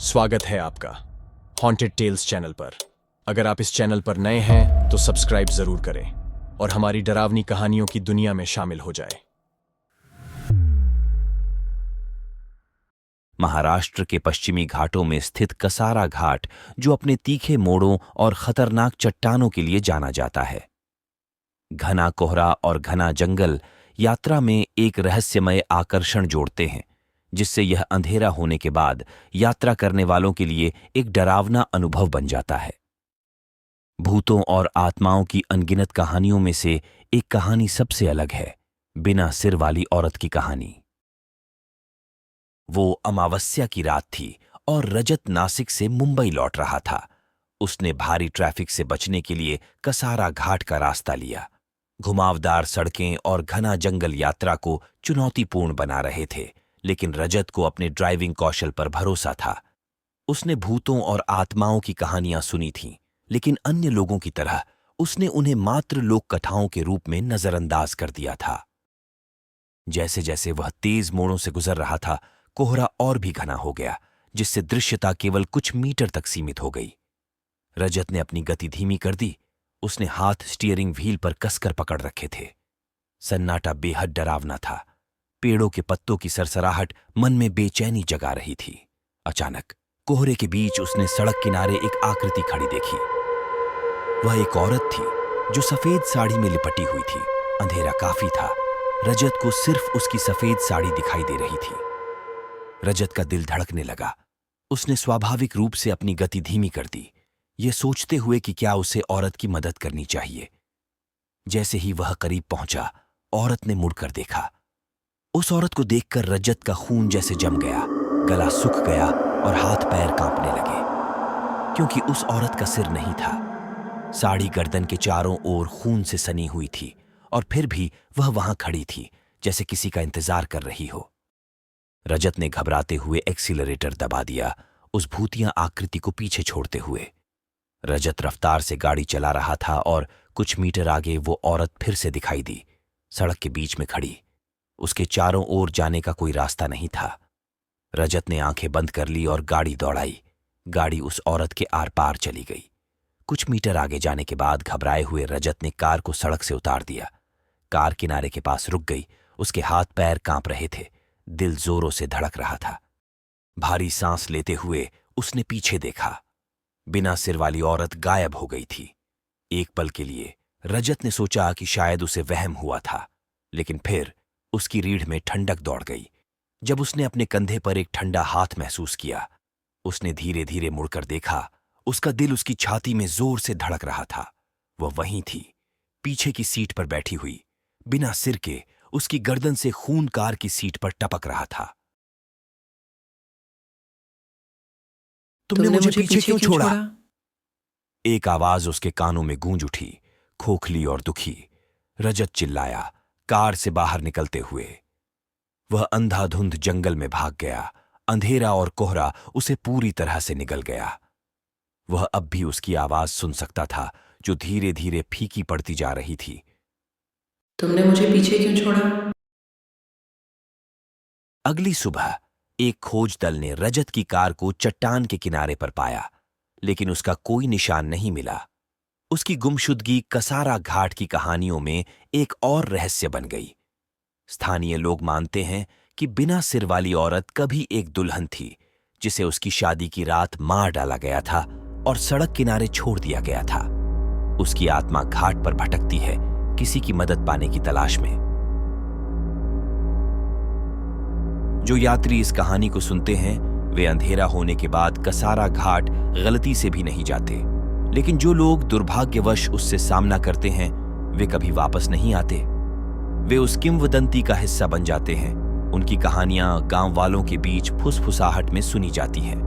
स्वागत है आपका हॉन्टेड टेल्स चैनल पर। अगर आप इस चैनल पर नए हैं तो सब्सक्राइब जरूर करें और हमारी डरावनी कहानियों की दुनिया में शामिल हो जाएं। महाराष्ट्र के पश्चिमी घाटों में स्थित कसारा घाट, जो अपने तीखे मोड़ों और खतरनाक चट्टानों के लिए जाना जाता है। घना कोहरा और घना जंगल यात्रा में एक रहस्यमय आकर्षण जोड़ते हैं, जिससे यह अंधेरा होने के बाद यात्रा करने वालों के लिए एक डरावना अनुभव बन जाता है। भूतों और आत्माओं की अनगिनत कहानियों में से एक कहानी सबसे अलग है, बिना सिर वाली औरत की कहानी। वो अमावस्या की रात थी और रजत नासिक से मुंबई लौट रहा था। उसने भारी ट्रैफिक से बचने के लिए कसारा घाट का रास्ता लिया। घुमावदार सड़कें और घना जंगल यात्रा को चुनौतीपूर्ण बना रहे थे, लेकिन रजत को अपने ड्राइविंग कौशल पर भरोसा था। उसने भूतों और आत्माओं की कहानियां सुनी थीं, लेकिन अन्य लोगों की तरह उसने उन्हें मात्र लोक कथाओं के रूप में नजरअंदाज कर दिया था। जैसे जैसे वह तेज मोड़ों से गुजर रहा था, कोहरा और भी घना हो गया, जिससे दृश्यता केवल कुछ मीटर तक सीमित हो गई। रजत ने अपनी गति धीमी कर दी। उसने हाथ स्टीयरिंग व्हील पर कसकर पकड़ रखे थे। सन्नाटा बेहद डरावना था। पेड़ों के पत्तों की सरसराहट मन में बेचैनी जगा रही थी। अचानक कोहरे के बीच उसने सड़क किनारे एक आकृति खड़ी देखी। वह एक औरत थी जो सफेद साड़ी में लिपटी हुई थी। अंधेरा काफी था। रजत को सिर्फ उसकी सफेद साड़ी दिखाई दे रही थी। रजत का दिल धड़कने लगा। उसने स्वाभाविक रूप से अपनी गति धीमी कर दी, ये सोचते हुए कि क्या उसे औरत की मदद करनी चाहिए। जैसे ही वह करीब पहुंचा, औरत ने मुड़कर देखा। उस औरत को देखकर रजत का खून जैसे जम गया, गला सूख गया और हाथ पैर कांपने लगे, क्योंकि उस औरत का सिर नहीं था। साड़ी गर्दन के चारों ओर खून से सनी हुई थी और फिर भी वह वहां खड़ी थी, जैसे किसी का इंतजार कर रही हो। रजत ने घबराते हुए एक्सीलरेटर दबा दिया, उस भूतिया आकृति को पीछे छोड़ते हुए। रजत रफ्तार से गाड़ी चला रहा था और कुछ मीटर आगे वो औरत फिर से दिखाई दी, सड़क के बीच में खड़ी। उसके चारों ओर जाने का कोई रास्ता नहीं था। रजत ने आंखें बंद कर ली और गाड़ी दौड़ाई। गाड़ी उस औरत के आर पार चली गई। कुछ मीटर आगे जाने के बाद घबराए हुए रजत ने कार को सड़क से उतार दिया। कार किनारे के पास रुक गई। उसके हाथ पैर कांप रहे थे, दिल जोरों से धड़क रहा था। भारी सांस लेते हुए उसने पीछे देखा। बिना सिर वाली औरत गायब हो गई थी। एक पल के लिए रजत ने सोचा कि शायद उसे वहम हुआ था, लेकिन फिर उसकी रीढ़ में ठंडक दौड़ गई जब उसने अपने कंधे पर एक ठंडा हाथ महसूस किया। उसने धीरे धीरे मुड़कर देखा। उसका दिल उसकी छाती में जोर से धड़क रहा था। वह वहीं थी, पीछे की सीट पर बैठी हुई, बिना सिर के। उसकी गर्दन से खून कार की सीट पर टपक रहा था। तुमने मुझे पीछे क्यों छोड़ा? एक आवाज उसके कानों में गूंज उठी, खोखली और दुखी। रजत चिल्लाया, कार से बाहर निकलते हुए। वह अंधाधुंध जंगल में भाग गया। अंधेरा और कोहरा उसे पूरी तरह से निगल गया। वह अब भी उसकी आवाज सुन सकता था, जो धीरे धीरे फीकी पड़ती जा रही थी। तुमने मुझे पीछे क्यों छोड़ा? अगली सुबह एक खोज दल ने रजत की कार को चट्टान के किनारे पर पाया, लेकिन उसका कोई निशान नहीं मिला। उसकी गुमशुदगी कसारा घाट की कहानियों में एक और रहस्य बन गई। स्थानीय लोग मानते हैं कि बिना सिर वाली औरत कभी एक दुल्हन थी, जिसे उसकी शादी की रात मार डाला गया था और सड़क किनारे छोड़ दिया गया था। उसकी आत्मा घाट पर भटकती है, किसी की मदद पाने की तलाश में। जो यात्री इस कहानी को सुनते हैं, वे अंधेरा होने के बाद कसारा घाट गलती से भी नहीं जाते, लेकिन जो लोग दुर्भाग्यवश उससे सामना करते हैं, वे कभी वापस नहीं आते। वे उस किंवदंती का हिस्सा बन जाते हैं। उनकी कहानियां गांव वालों के बीच फुसफुसाहट में सुनी जाती हैं।